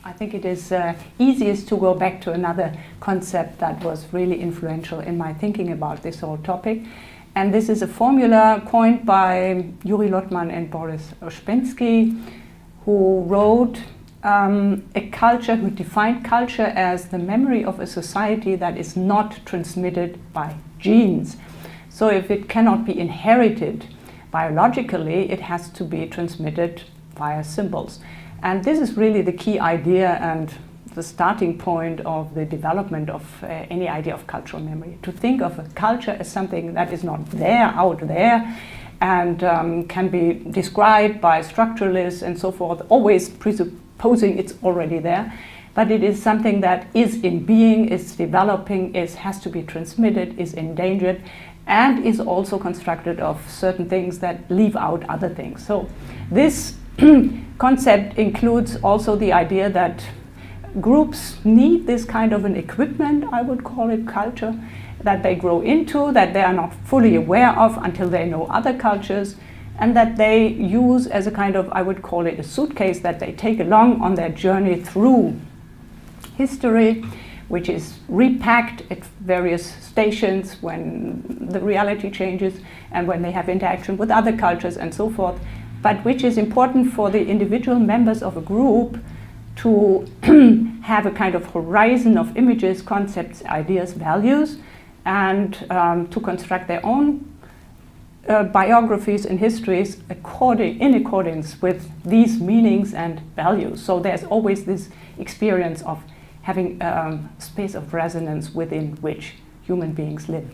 I think it is easiest to go back to another concept that was really influential in my thinking about this whole topic. And this is a formula coined by Yuri Lotman and Boris Ouspensky, who wrote who defined culture as the memory of a society that is not transmitted by genes. So if it cannot be inherited biologically, it has to be transmitted via symbols. And this is really the key idea and the starting point of the development of any idea of cultural memory. To think of a culture as something that is not there, out there, and can be described by structuralists and so forth, always presupposing it's already there. But it is something that is in being, is developing, has to be transmitted, is endangered, and is also constructed of certain things that leave out other things. So this concept includes also the idea that groups need this kind of an equipment, I would call it culture, that they grow into, that they are not fully aware of until they know other cultures, and that they use as a kind of, I would call it a suitcase that they take along on their journey through history, which is repacked at various stations when the reality changes and when they have interaction with other cultures and so forth, but which is important for the individual members of a group to have a kind of horizon of images, concepts, ideas, values, and to construct their own biographies and histories in accordance with these meanings and values. So there's always this experience of having a space of resonance within which human beings live.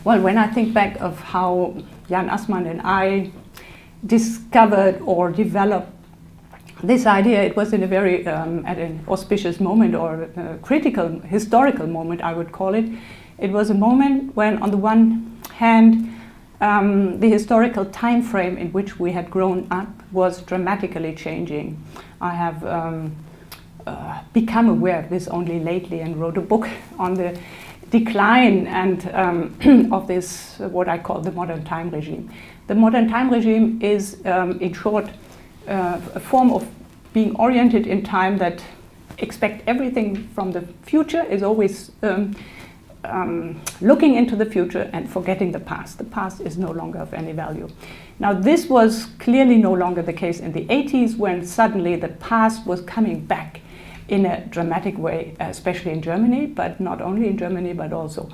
Well, when I think back of how Jan Assmann and I discovered or developed this idea, it was in a very at an auspicious moment, or a critical historical moment, I would call it. It was a moment when, on the one hand, the historical time frame in which we had grown up was dramatically changing. I have become aware of this only lately and wrote a book on the decline and of this, what I call the modern time regime. The modern time regime is, in short, a form of being oriented in time that expect everything from the future, is always looking into the future and forgetting the past. The past is no longer of any value. Now, this was clearly no longer the case in the 80s, when suddenly the past was coming back in a dramatic way, especially in Germany, but not only in Germany, but also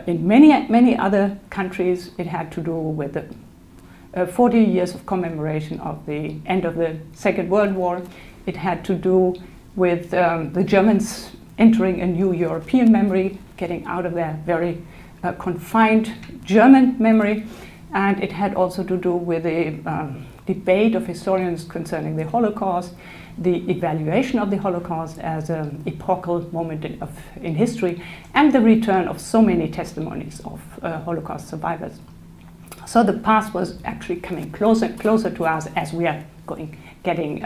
in many other countries. It had to do with the 40 years of commemoration of the end of the Second World War. It had to do with the Germans entering a new European memory, getting out of their very confined German memory. And it had also to do with the debate of historians concerning the Holocaust, the evaluation of the Holocaust as an epochal moment in history, and the return of so many testimonies of Holocaust survivors. So the past was actually coming closer to us as we are getting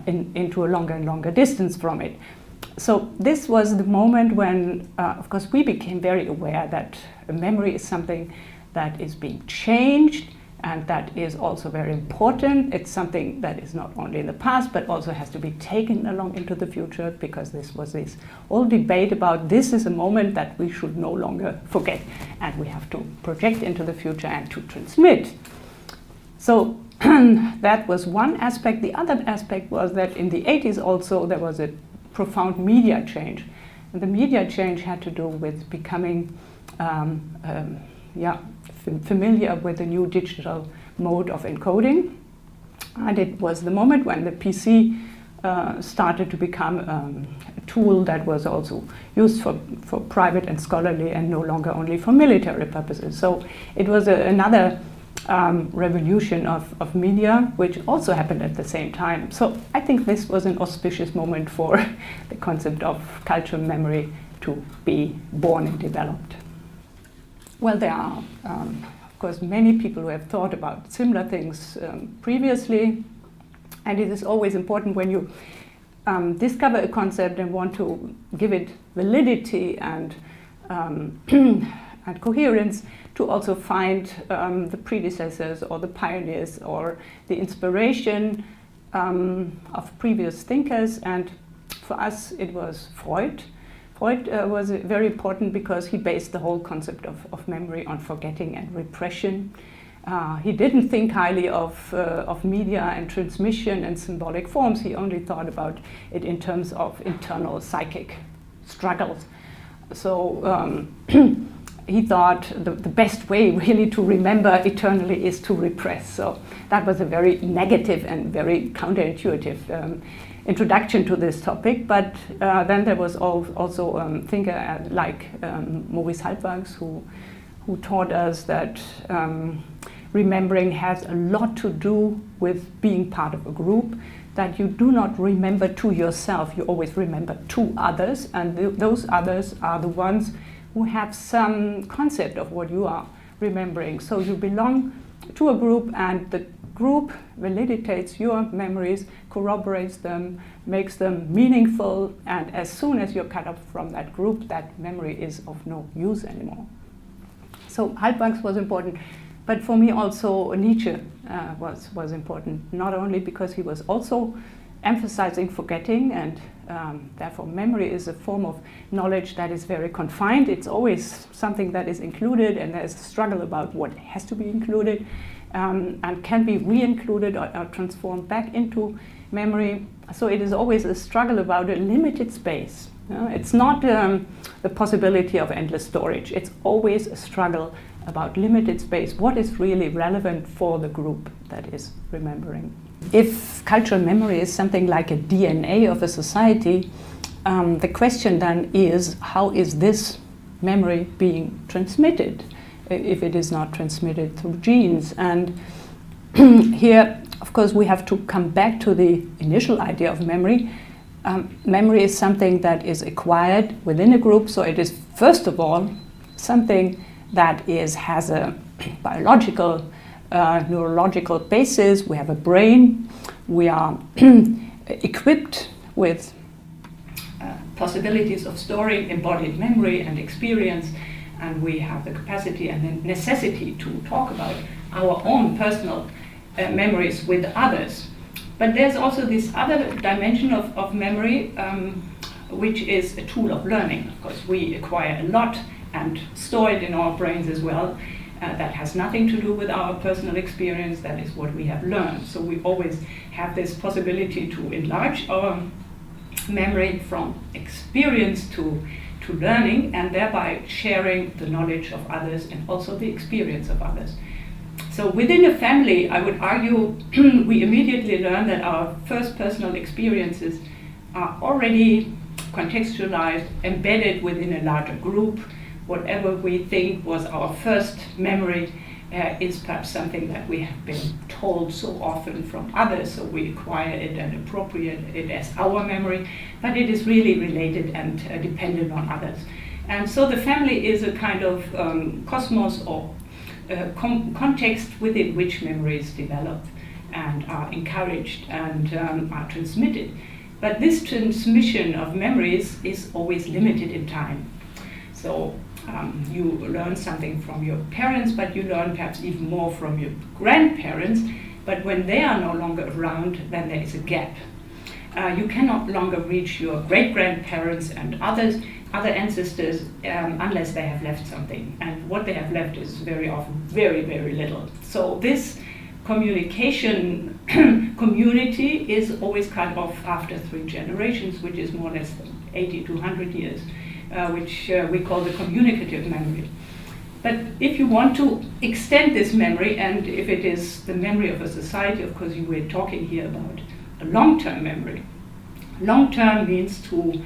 into a longer and longer distance from it. So this was the moment when, of course, we became very aware that memory is something that is being changed, and that is also very important. It's something that is not only in the past, but also has to be taken along into the future, because this was this whole debate about this is a moment that we should no longer forget, and we have to project into the future and to transmit. So that was one aspect. The other aspect was that in the 80s also there was a profound media change. And the media change had to do with becoming familiar with the new digital mode of encoding. And it was the moment when the PC started to become a tool that was also used for private and scholarly, and no longer only for military purposes. So it was another revolution of media, which also happened at the same time. So I think this was an auspicious moment for the concept of cultural memory to be born and developed. Well, there are, of course, many people who have thought about similar things previously, and it is always important when you discover a concept and want to give it validity and coherence, to also find the predecessors or the pioneers or the inspiration of previous thinkers, and for us it was Freud. Freud was very important because he based the whole concept of memory on forgetting and repression. He didn't think highly of media and transmission and symbolic forms. He only thought about it in terms of internal psychic struggles. So he thought the best way really to remember eternally is to repress. So that was a very negative and very counterintuitive introduction to this topic. But then there was also a thinker like Maurice Halbwachs who taught us that remembering has a lot to do with being part of a group, that you do not remember to yourself, you always remember to others, and those others are the ones who have some concept of what you are remembering. So you belong to a group, and the group validates your memories, corroborates them, makes them meaningful, and as soon as you're cut off from that group, that memory is of no use anymore. So Halbwachs was important. But for me also Nietzsche was important, not only because he was also emphasizing forgetting, and therefore memory is a form of knowledge that is very confined. It's always something that is included, and there's a struggle about what has to be included and can be re-included or transformed back into memory. So it is always a struggle about a limited space. It's not the possibility of endless storage. It's always a struggle about limited space. What is really relevant for the group that is remembering? If cultural memory is something like a DNA of a society, the question then is, how is this memory being transmitted if it is not transmitted through genes? And here, of course, we have to come back to the initial idea of memory. Memory is something that is acquired within a group, so it is first of all something that has a biological, neurological basis. We have a brain, we are equipped with possibilities of storing embodied memory and experience, and we have the capacity and the necessity to talk about our own personal memories with others. But there's also this other dimension of memory, which is a tool of learning. Of course, we acquire a lot and store it in our brains as well. That has nothing to do with our personal experience, that is what we have learned. So we always have this possibility to enlarge our memory from experience to learning, and thereby sharing the knowledge of others and also the experience of others. So within a family, I would argue, we immediately learn that our first personal experiences are already contextualized, embedded within a larger group. Whatever we think was our first memory is perhaps something that we have been told so often from others, so we acquire it and appropriate it as our memory, but it is really related and dependent on others. And so the family is a kind of cosmos or context within which memories develop and are encouraged and are transmitted. But this transmission of memories is always limited in time. So you learn something from your parents, but you learn perhaps even more from your grandparents. But when they are no longer around, then there is a gap. You cannot longer reach your great-grandparents and other ancestors unless they have left something. And what they have left is very often very, very little. So this communication community is always cut off after 3 generations, which is more or less 80 to 100 years. Which we call the communicative memory. But if you want to extend this memory, and if it is the memory of a society, of course we're talking here about a long-term memory. Long-term means to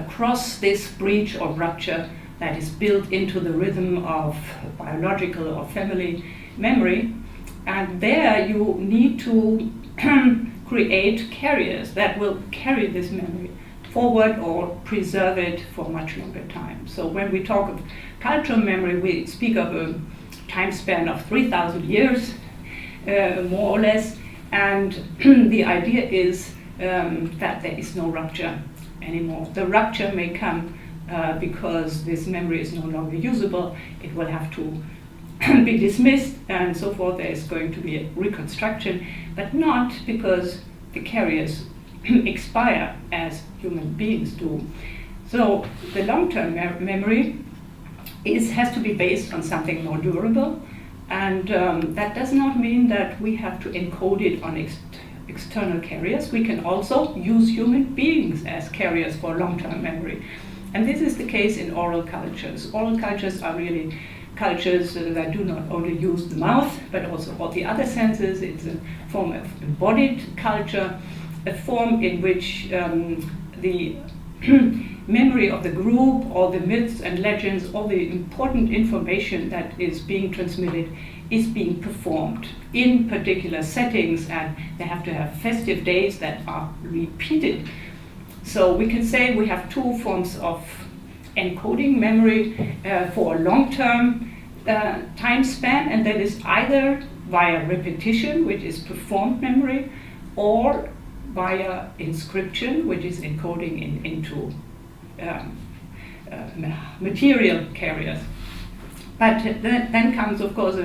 cross this breach or rupture that is built into the rhythm of biological or family memory. And there you need to create carriers that will carry this memory forward or preserve it for much longer time. So when we talk of cultural memory, we speak of a time span of 3,000 years, more or less, and the idea is that there is no rupture anymore. The rupture may come because this memory is no longer usable, it will have to be dismissed and so forth. There is going to be a reconstruction, but not because the carriers expire as human beings do. So the long-term memory has to be based on something more durable, and that does not mean that we have to encode it on external carriers. We can also use human beings as carriers for long-term memory. And this is the case in oral cultures. Oral cultures are really cultures that do not only use the mouth, but also all the other senses. It's a form of embodied culture, a form in which the memory of the group, all the myths and legends, all the important information that is being transmitted is being performed in particular settings, and they have to have festive days that are repeated. So we can say we have two forms of encoding memory for a long-term time span, and that is either via repetition, which is performed memory, or via inscription, which is encoding into material carriers. But then comes, of course,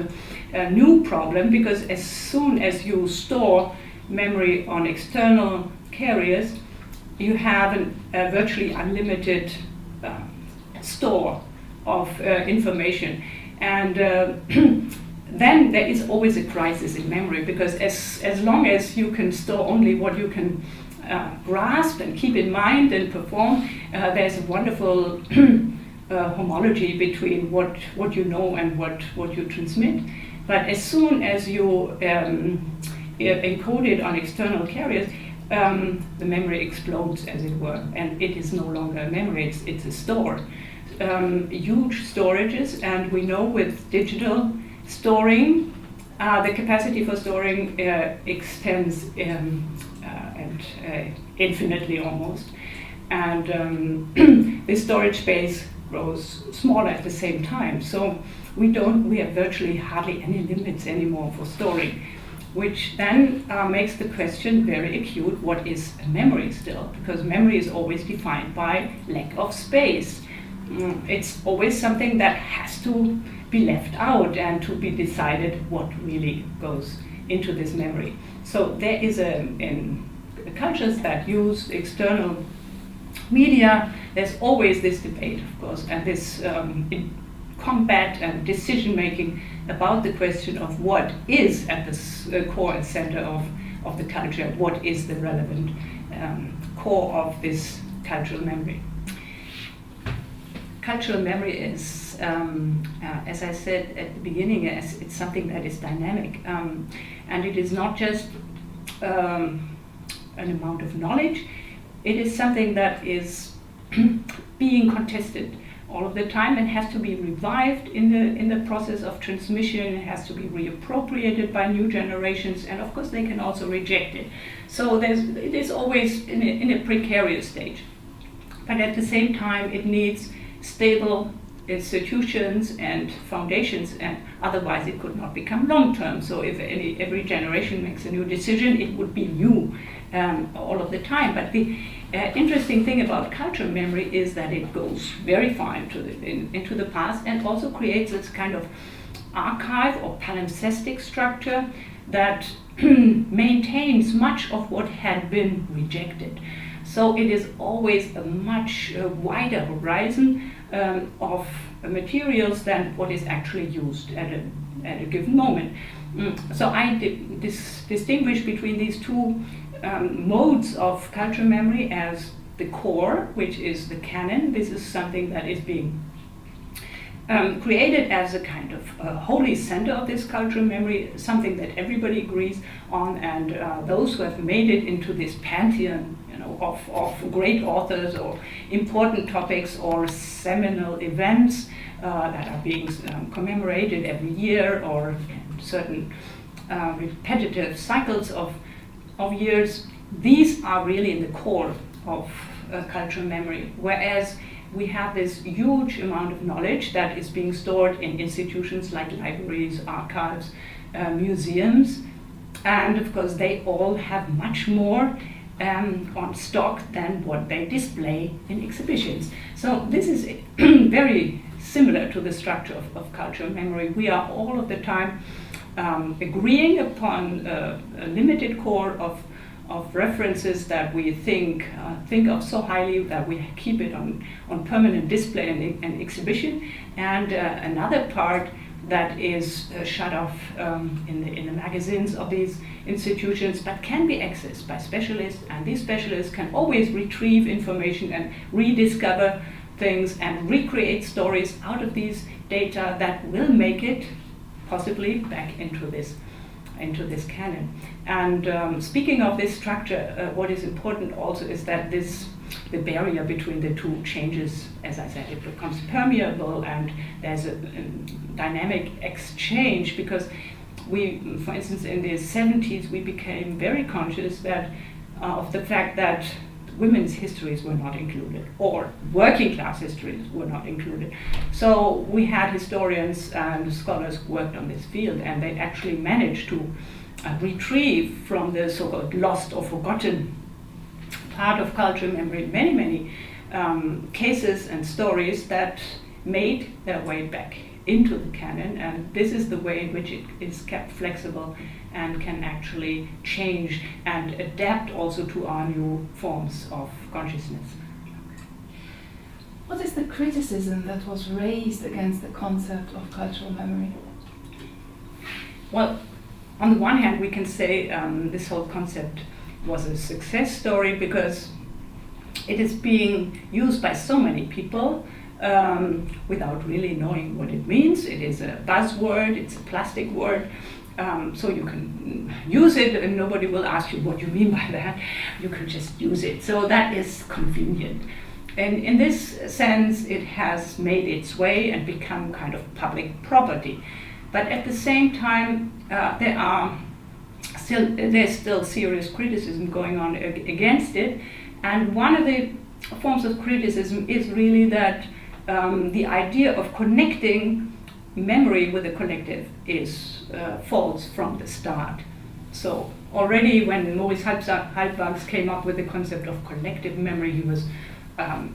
a new problem, because as soon as you store memory on external carriers, you have a virtually unlimited store of information. And then there is always a crisis in memory, because as long as you can store only what you can grasp and keep in mind and perform, there's a wonderful homology between what you know and what you transmit. But as soon as you encode it on external carriers, the memory explodes, as it were, and it is no longer a memory, it's a store. Huge storages, and we know with digital storing, the capacity for storing extends infinitely almost, and the storage space grows smaller at the same time. So we have virtually hardly any limits anymore for storing, which then makes the question very acute: what is a memory still? Because memory is always defined by lack of space. It's always something that has to be left out and to be decided what really goes into this memory. So there is in cultures that use external media, there's always this debate, of course, and this combat and decision making about the question of what is at the core and center of the culture, what is the relevant core of this cultural memory. Cultural memory is, as I said at the beginning, it's something that is dynamic, and it is not just an amount of knowledge. It is something that is being contested all of the time and has to be revived in the process of transmission. It has to be reappropriated by new generations, and of course they can also reject it. So it is always in a precarious stage. But at the same time, it needs stable institutions and foundations, and otherwise it could not become long-term. So if every generation makes a new decision, it would be new all of the time. But the interesting thing about cultural memory is that it goes very far into the past, and also creates this kind of archive or palimpsestic structure that maintains much of what had been rejected. So it is always a much wider horizon of materials than what is actually used at a given moment. So I distinguish between these two modes of cultural memory as the core, which is the canon. This is something that is being created as a kind of holy center of this cultural memory, something that everybody agrees on, and those who have made it into this pantheon, of great authors or important topics or seminal events that are being commemorated every year, or certain repetitive cycles of years. These are really in the core of cultural memory, whereas we have this huge amount of knowledge that is being stored in institutions like libraries, archives, museums, and of course they all have much more on stock than what they display in exhibitions. So this is very similar to the structure of cultural memory. We are all of the time agreeing upon a limited core of references that we think of so highly that we keep it on permanent display and exhibition, and another part that is shut off in the magazines of these institutions, but can be accessed by specialists, and these specialists can always retrieve information and rediscover things and recreate stories out of these data that will make it possibly back into this canon. And speaking of this structure, what is important also is that the barrier between the two changes. As I said, it becomes permeable, and there's a dynamic exchange, because we, for instance, in the 70s, we became very conscious that of the fact that women's histories were not included, or working class histories were not included. So we had historians and scholars who worked on this field, and they actually managed to retrieve from the so-called lost or forgotten part of cultural memory many cases and stories that made their way back into the canon, and this is the way in which it is kept flexible and can actually change and adapt also to our new forms of consciousness. What is the criticism that was raised against the concept of cultural memory? Well, on the one hand, we can say this whole concept was a success story because it is being used by so many people without really knowing what it means. It is a buzzword, it's a plastic word, so you can use it and nobody will ask you what you mean by that. You can just use it. So that is convenient. And in this sense, it has made its way and become kind of public property. But at the same time, there's still serious criticism going on against it. And one of the forms of criticism is really that the idea of connecting memory with the collective is false from the start. So already when Maurice Halbwachs came up with the concept of collective memory, he was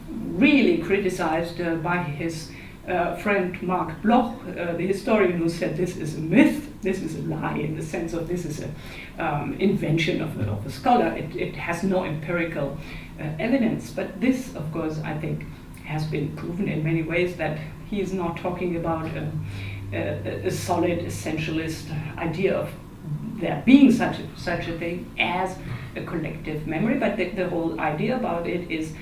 really criticized by his friend Marc Bloch, the historian, who said this is a myth, this is a lie, in the sense of this is an invention of a scholar. It has no empirical evidence. But this, of course, I think has been proven in many ways that he is not talking about a solid essentialist idea of there being such a thing as a collective memory, but the whole idea about it is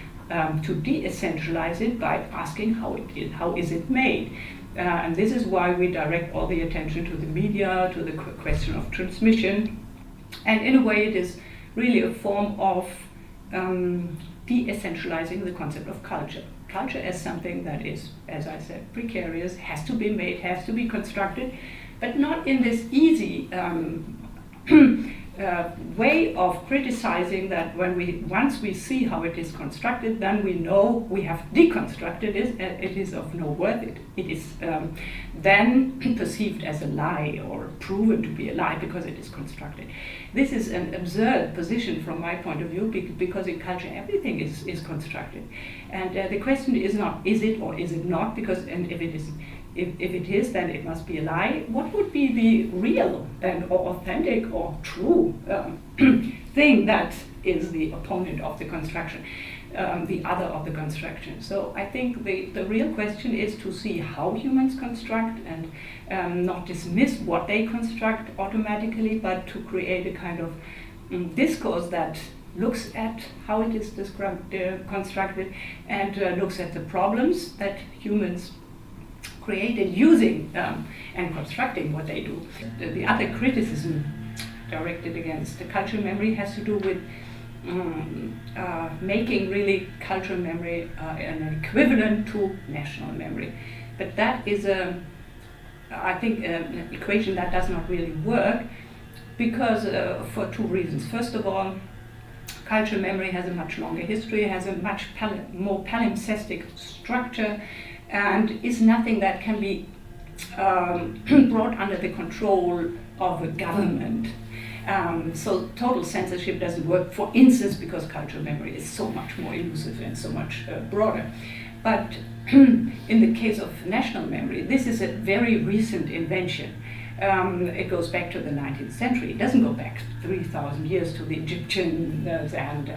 to de-essentialize it by asking how is it made. And this is why we direct all the attention to the media, to the question of transmission. And in a way it is really a form of de-essentializing the concept of culture. Culture as something that is, as I said, precarious, has to be made, has to be constructed, but not in this easy way of criticizing that once we see how it is constructed, then we know we have deconstructed it, it is of no worth. It is then perceived as a lie or proven to be a lie because it is constructed. This is an absurd position from my point of view, because in culture everything is constructed. And the question is not is it or is it not, because and if it is, then it must be a lie. What would be the real and or authentic or true thing that is the opponent of the construction, the other of the construction? So I think the real question is to see how humans construct and not dismiss what they construct automatically, but to create a kind of discourse that looks at how it is constructed and looks at the problems that humans created using and constructing what they do. The other criticism directed against the cultural memory has to do with making really cultural memory an equivalent to national memory. But that is I think an equation that does not really work, because for two reasons. First of all, cultural memory has a much longer history, has a much more palimpsestic structure, and is nothing that can be brought under the control of a government. So total censorship doesn't work, for instance, because cultural memory is so much more elusive and so much broader. But in the case of national memory, this is a very recent invention. it goes back to the 19th century. It doesn't go back 3,000 years to the Egyptians and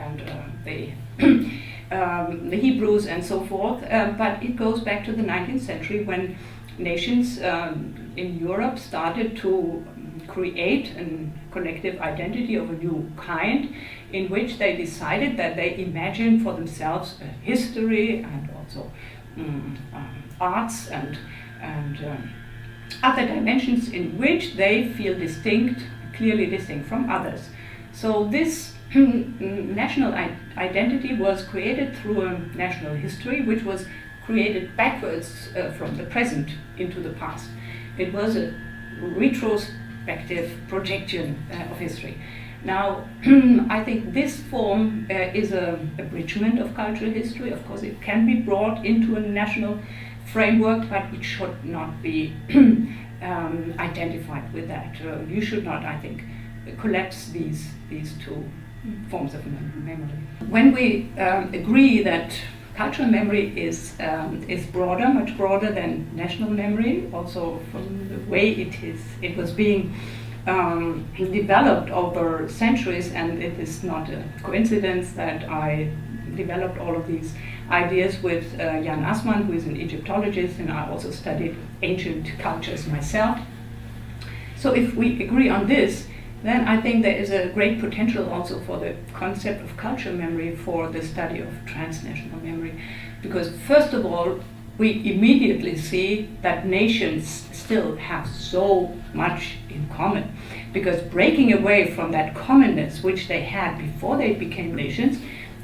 the Hebrews and so forth, but it goes back to the 19th century when nations in Europe started to create a collective identity of a new kind, in which they decided that they imagined for themselves a history and also arts and other dimensions in which they feel distinct, clearly distinct from others. So this national identity was created through a national history, which was created backwards from the present into the past. It was a retrospective projection of history. Now, I think this form is an abridgment of cultural history. Of course, it can be brought into a national framework, but it should not be identified with that. You should not, I think, collapse these two forms of memory. When we agree that cultural memory is broader, much broader than national memory, also from the way it was being developed over centuries, and it is not a coincidence that I developed all of these ideas with Jan Assmann, who is an Egyptologist, and I also studied ancient cultures myself. So if we agree on this, then I think there is a great potential also for the concept of cultural memory for the study of transnational memory. Because first of all, we immediately see that nations still have so much in common. Because breaking away from that commonness which they had before they became nations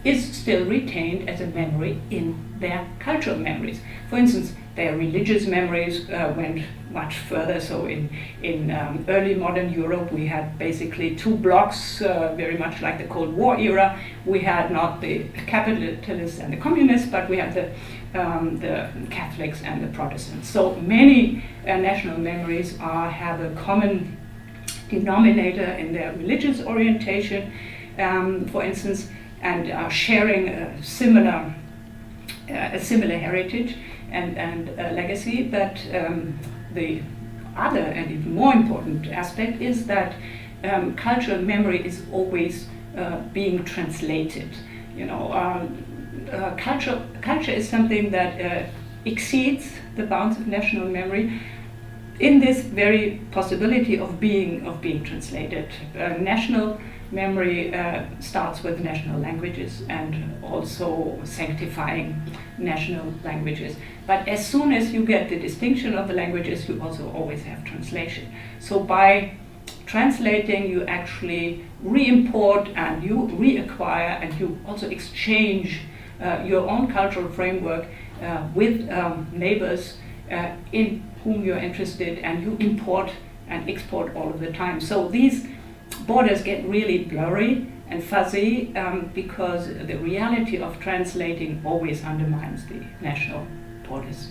is still retained as a memory in their cultural memories. For instance, their religious memories went much further. So in early modern Europe, we had basically two blocks, very much like the Cold War era. We had not the capitalists and the communists, but we had the Catholics and the Protestants. So many national memories have a common denominator in their religious orientation, for instance, and are sharing a similar heritage and legacy. But the other and even more important aspect is that cultural memory is always being translated. You know, culture is something that exceeds the bounds of national memory in this very possibility of being translated. National memory starts with national languages and also sanctifying national languages. But as soon as you get the distinction of the languages, you also always have translation. So by translating, you actually re-import and you reacquire and you also exchange your own cultural framework with neighbors in whom you're interested, and you import and export all of the time. So these borders get really blurry and fuzzy because the reality of translating always undermines the national borders.